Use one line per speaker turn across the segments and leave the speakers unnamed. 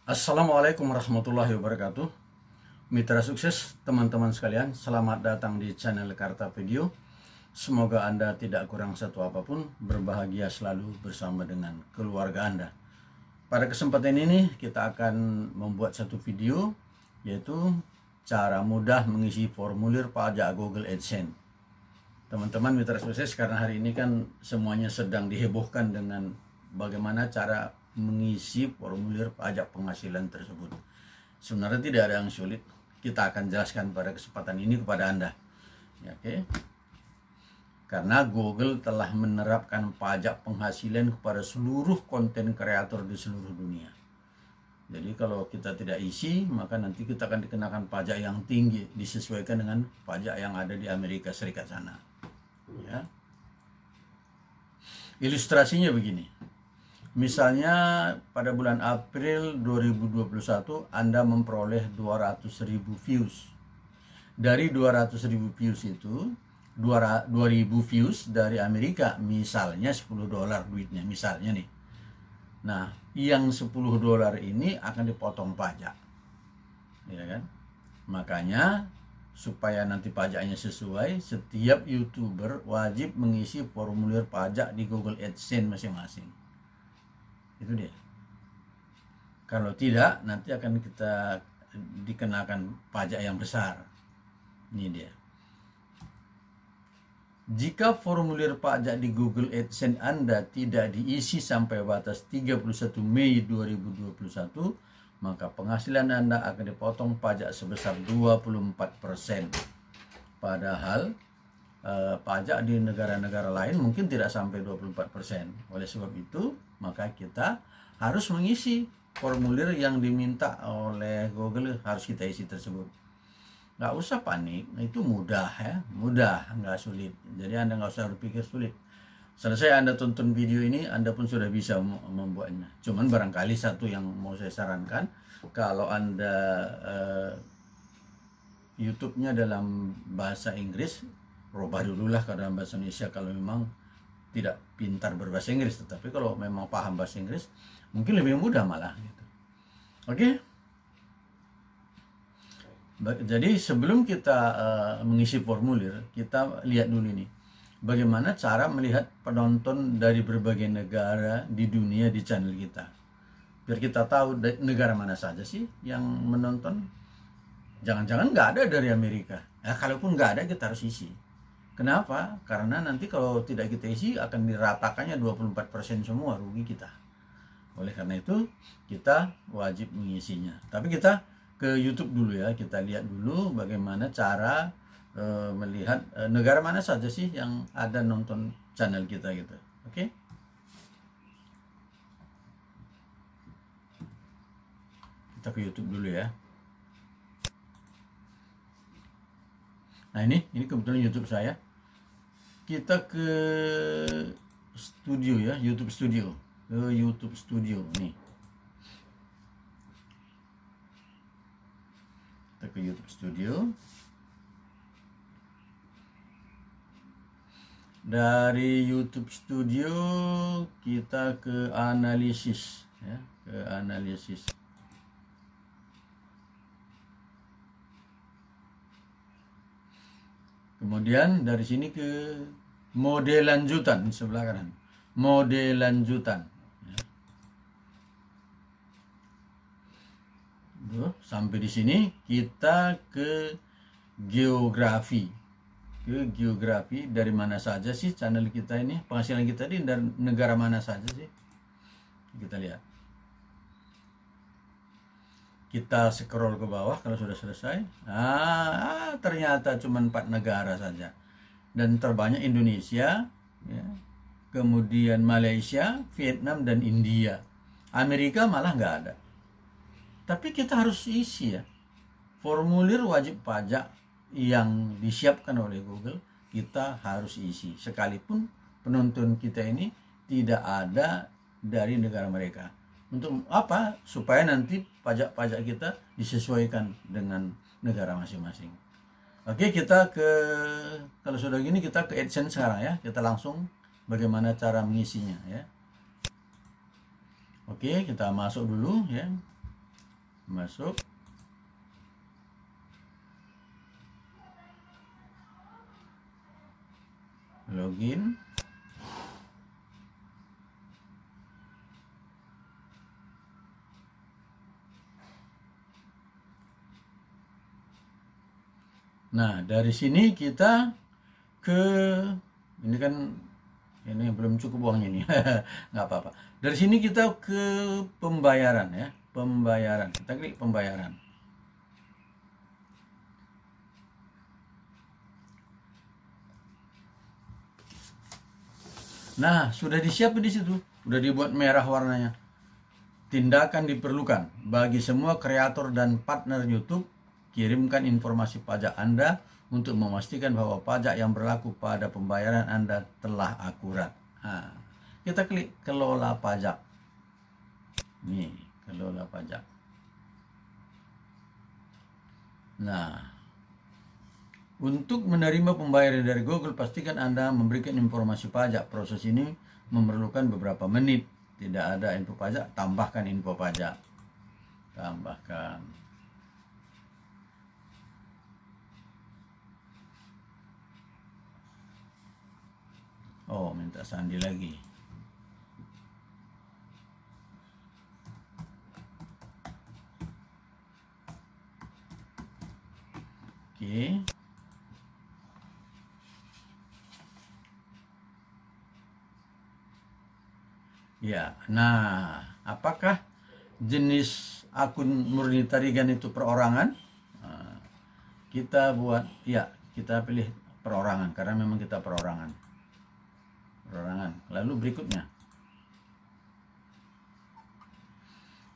Assalamualaikum warahmatullahi wabarakatuh. Mitra sukses teman-teman sekalian, selamat datang di channel Karta Video. Semoga Anda tidak kurang satu apapun, berbahagia selalu bersama dengan keluarga Anda. Pada kesempatan ini kita akan membuat satu video, yaitu cara mudah mengisi formulir pajak Google AdSense. Teman-teman mitra sukses, karena hari ini kan semuanya sedang dihebohkan dengan bagaimana cara mengisi formulir pajak penghasilan tersebut. Sebenarnya tidak ada yang sulit. Kita akan jelaskan pada kesempatan ini kepada Anda. Ya, oke. Karena Google telah menerapkan pajak penghasilan kepada seluruh konten kreator di seluruh dunia. Jadi kalau kita tidak isi, maka nanti kita akan dikenakan pajak yang tinggi, disesuaikan dengan pajak yang ada di Amerika Serikat sana. Ya. Ilustrasinya begini. Misalnya pada bulan April 2021 Anda memperoleh 200.000 views. Dari 200.000 views itu 2.000 views dari Amerika, misalnya $10 duitnya, misalnya nih. Nah, yang $10 ini akan dipotong pajak, ya kan? Makanya supaya nanti pajaknya sesuai, setiap YouTuber wajib mengisi formulir pajak di Google AdSense masing-masing. Itu dia. Kalau tidak, nanti akan kita dikenakan pajak yang besar. Ini dia. Jika formulir pajak di Google AdSense Anda tidak diisi sampai batas 31 Mei 2021, maka penghasilan Anda akan dipotong pajak sebesar 24%. Padahal pajak di negara-negara lain mungkin tidak sampai 24%. Oleh sebab itu, maka kita harus mengisi formulir yang diminta oleh Google, harus kita isi tersebut. Nggak usah panik, itu mudah ya, mudah, nggak sulit. Jadi Anda nggak usah berpikir sulit. Selesai Anda tonton video ini, Anda pun sudah bisa membuatnya. Cuman barangkali satu yang mau saya sarankan, kalau Anda YouTube-nya dalam bahasa Inggris, rubah dululah ke dalam bahasa Indonesia kalau memang tidak pintar berbahasa Inggris. Tetapi kalau memang paham bahasa Inggris, mungkin lebih mudah malah gitu. Oke. Jadi sebelum kita mengisi formulir, kita lihat dulu nih bagaimana cara melihat penonton dari berbagai negara di dunia di channel kita. Biar kita tahu negara mana saja sih yang menonton. Jangan-jangan nggak ada dari Amerika. Ya, kalaupun nggak ada, kita harus isi. Kenapa? Karena nanti kalau tidak kita isi akan diratakannya 24% semua, rugi kita. Oleh karena itu kita wajib mengisinya. Tapi kita ke YouTube dulu ya, kita lihat dulu bagaimana cara melihat negara mana saja sih yang ada nonton channel kita gitu. Oke? Kita ke YouTube dulu ya. Nah ini kebetulan YouTube saya. Kita ke studio ya, YouTube Studio. Ke YouTube Studio nih. Kita ke YouTube Studio. Dari YouTube Studio kita ke analisis ya, ke analisis. Kemudian dari sini ke mode lanjutan di sebelah kanan. Mode lanjutan. Sampai di sini kita ke geografi. Ke geografi, dari mana saja sih channel kita ini, penghasilan kita ini, dari negara mana saja sih? Kita lihat. Kita scroll ke bawah kalau sudah selesai. Ternyata cuma 4 negara saja. Dan terbanyak Indonesia, ya. Kemudian Malaysia, Vietnam, dan India. Amerika malah nggak ada. Tapi kita harus isi ya. Formulir wajib pajak yang disiapkan oleh Google, kita harus isi. Sekalipun penonton kita ini tidak ada dari negara mereka. Untuk apa? Supaya nanti pajak-pajak kita disesuaikan dengan negara masing-masing. Oke, kita ke, kalau sudah gini kita ke AdSense sekarang ya. Kita langsung bagaimana cara mengisinya ya. Oke, kita masuk dulu ya. masuk, login, nah dari sini kita ke ini kan ini belum cukup uangnya nih nggak apa-apa. Dari sini kita ke pembayaran ya, pembayaran, kita klik pembayaran. Nah sudah disiapin di situ, sudah dibuat merah warnanya. Tindakan diperlukan bagi semua kreator dan partner YouTube. Kirimkan informasi pajak Anda untuk memastikan bahwa pajak yang berlaku pada pembayaran Anda telah akurat. Nah, kita klik kelola pajak. Nih, kelola pajak. Nah, untuk menerima pembayaran dari Google, pastikan Anda memberikan informasi pajak. Proses ini memerlukan beberapa menit. Tidak ada info pajak, tambahkan info pajak. Tambahkan. Oh, minta sandi lagi. Oke. Ya, nah, apakah jenis akun Murni Tarigan itu perorangan? Nah, kita buat, ya, kita pilih perorangan karena memang kita perorangan. Lalu berikutnya,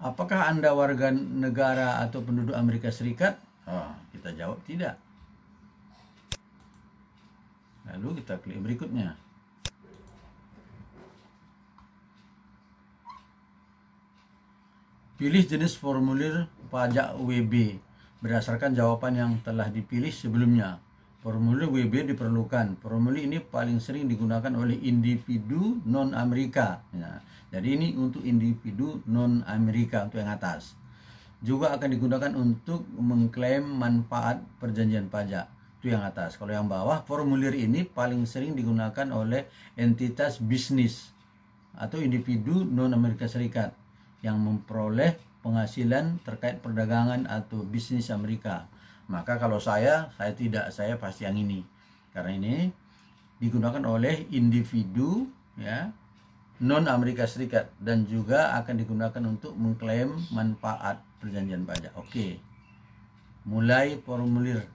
apakah Anda warga negara atau penduduk Amerika Serikat? Oh, kita jawab tidak. Lalu kita klik berikutnya. Pilih jenis formulir pajak WB berdasarkan jawaban yang telah dipilih sebelumnya. Formulir WB diperlukan. Formulir ini paling sering digunakan oleh individu non-Amerika. Nah, jadi ini untuk individu non-Amerika, untuk yang atas. Juga akan digunakan untuk mengklaim manfaat perjanjian pajak. Itu yang atas. Kalau yang bawah, formulir ini paling sering digunakan oleh entitas bisnis atau individu non-Amerika Serikat yang memperoleh penghasilan terkait perdagangan atau bisnis Amerika. Maka kalau saya tidak, saya pasti yang ini. Karena ini digunakan oleh individu ya, non Amerika Serikat dan juga akan digunakan untuk mengklaim manfaat perjanjian pajak. Oke. Memulai formulir.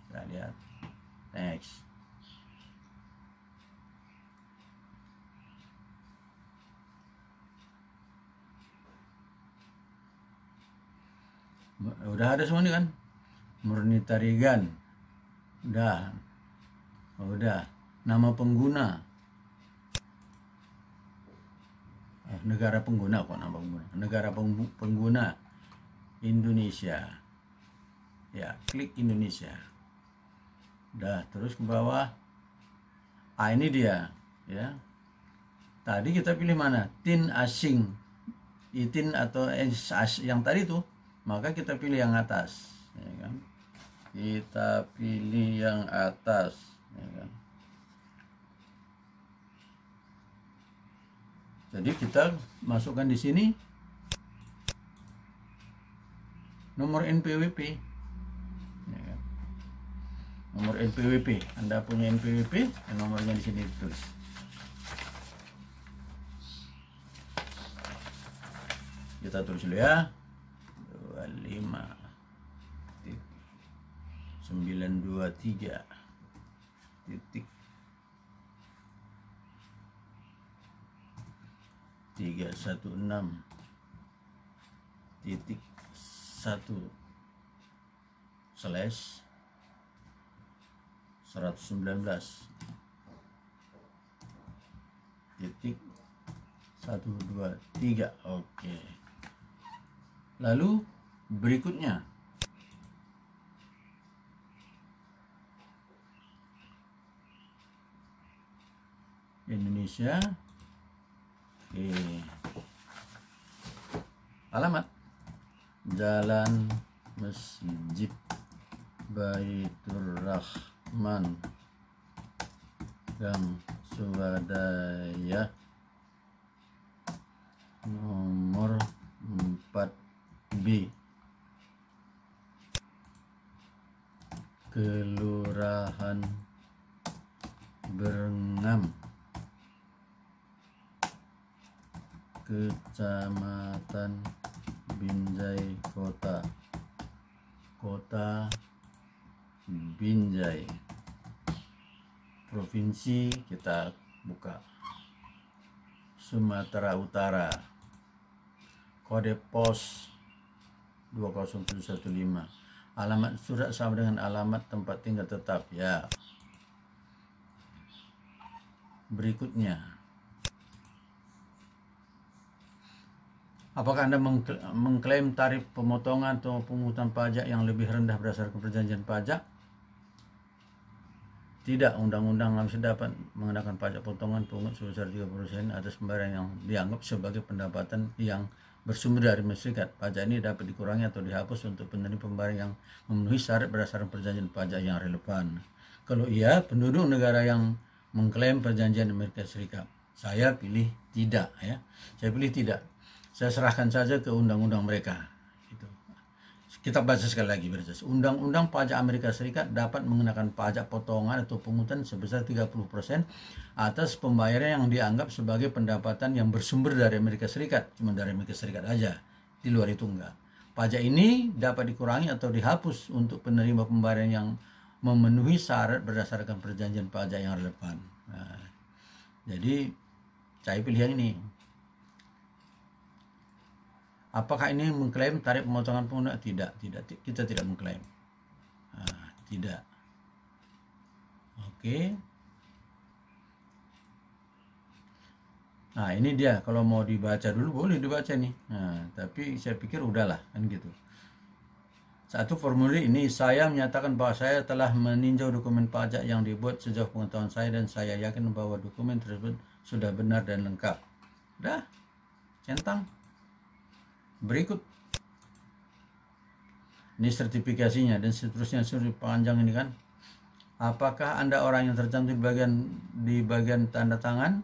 Kita lihat. Next. Udah ada semua nih kan? Murni Tarigan. Udah. Nama pengguna. Negara pengguna kok nama pengguna. Negara pengguna Indonesia. Ya, klik Indonesia. Udah, terus ke bawah. Ini dia, ya. Tadi kita pilih mana? TIN asing. ITIN atau yang tadi tuh. Maka kita pilih yang atas, ya kan? Kita pilih yang atas, ya kan? Jadi kita masukkan di sini nomor NPWP, ya kan? Nomor NPWP. Anda punya NPWP, nomornya di sini ditulis. Kita tulis dulu ya. 25.923 titik 316 titik 1 slash 119 titik 123. Oke. Lalu berikutnya Indonesia. Oke. Alamat Jalan Masjid Baitur Rahman, Gang Swadaya, nomor 4B, Kelurahan Berengam, Kecamatan Binjai Kota, Kota Binjai. Provinsi kita buka Sumatera Utara, kode pos 20715. Alamat surat sama dengan alamat tempat tinggal tetap ya. Berikutnya, apakah Anda mengklaim tarif pemotongan atau pungutan pajak yang lebih rendah berdasarkan perjanjian pajak? Tidak, undang-undang masih dapat mengenakan pajak potongan pungut sebesar 30% atas pembayaran yang dianggap sebagai pendapatan yang bersumber dari Amerika Serikat. Pajak ini dapat dikurangi atau dihapus untuk penerima pembayaran yang memenuhi syarat berdasarkan perjanjian pajak yang relevan. Kalau iya, penduduk negara yang mengklaim perjanjian Amerika Serikat. Saya pilih tidak ya. Saya pilih tidak. Saya serahkan saja ke undang-undang mereka. Gitu. Kita baca sekali lagi berdasarkan Undang-Undang Pajak Amerika Serikat dapat mengenakan pajak potongan atau pungutan sebesar 30% atas pembayaran yang dianggap sebagai pendapatan yang bersumber dari Amerika Serikat. Cuma dari Amerika Serikat aja. Di luar itu enggak. Pajak ini dapat dikurangi atau dihapus untuk penerima pembayaran yang memenuhi syarat berdasarkan perjanjian pajak yang relevan. Nah, jadi saya pilih yang ini. Apakah ini mengklaim tarif pemotongan pungut? Tidak, kita tidak mengklaim. Nah, tidak. Oke. Nah, ini dia. Kalau mau dibaca dulu boleh dibaca nih. Nah, tapi saya pikir udahlah kan gitu. Satu formulir ini, saya menyatakan bahwa saya telah meninjau dokumen pajak yang dibuat sejauh pengetahuan saya dan saya yakin bahwa dokumen tersebut sudah benar dan lengkap. Udah, centang. Berikut. Ini sertifikasinya dan seterusnya sudah panjang ini kan. Apakah Anda orang yang tercantum di bagian tanda tangan?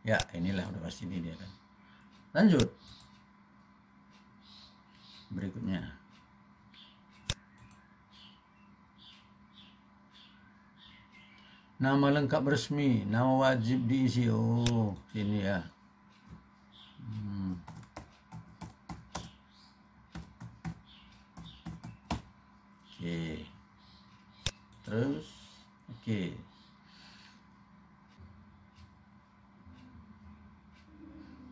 Ya, inilah udah pasti ini dia kan. Lanjut. Berikutnya. Nama lengkap resmi, nama wajib diisi. Oh, ini ya. Oke. Terus, oke.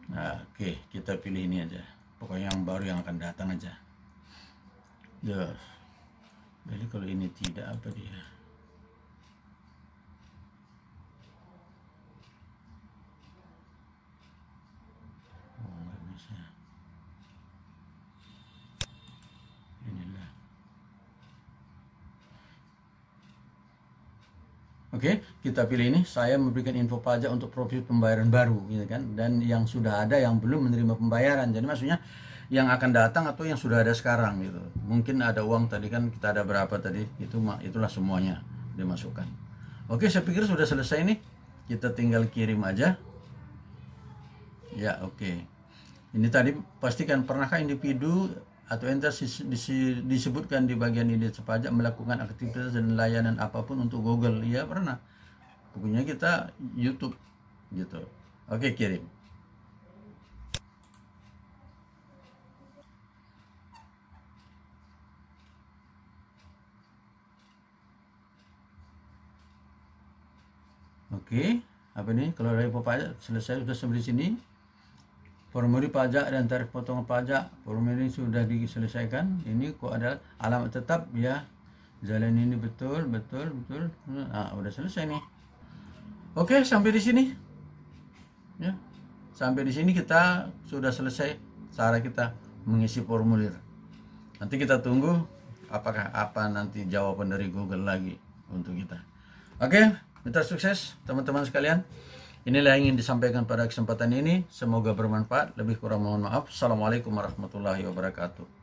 Nah, oke, kita pilih ini aja. Pokoknya yang baru yang akan datang aja. Yes. Jadi kalau ini tidak, apa dia? Oh, nggak bisa. Inilah. Oke, kita pilih ini. Saya memberikan info pajak untuk profil pembayaran baru, gitu kan? Dan yang sudah ada yang belum menerima pembayaran. Jadi maksudnya yang akan datang atau yang sudah ada sekarang gitu. Mungkin ada uang tadi kan kita ada berapa tadi, itulah semuanya dimasukkan. Oke, saya pikir sudah selesai nih. Kita tinggal kirim aja. Ya, oke. Ini tadi pastikan pernahkah individu atau entitas disebutkan di bagian identitas pajak melakukan aktivitas dan layanan apapun untuk Google. Iya, pernah. Pokoknya kita YouTube gitu. Oke, kirim. Oke, apa nih? Kalau dari pajak selesai, sudah sampai di sini. Formulir pajak dan tarif potongan pajak, formulir ini sudah diselesaikan. Ini kok ada alamat tetap ya. Jalan ini betul. Nah, udah selesai nih. Oke, sampai di sini. Ya. Sampai di sini kita sudah selesai cara kita mengisi formulir. Nanti kita tunggu apakah apa nanti jawaban dari Google lagi untuk kita. Oke, mitra sukses teman-teman sekalian. Inilah yang ingin disampaikan pada kesempatan ini. Semoga bermanfaat. Lebih kurang mohon maaf. Assalamualaikum warahmatullahi wabarakatuh.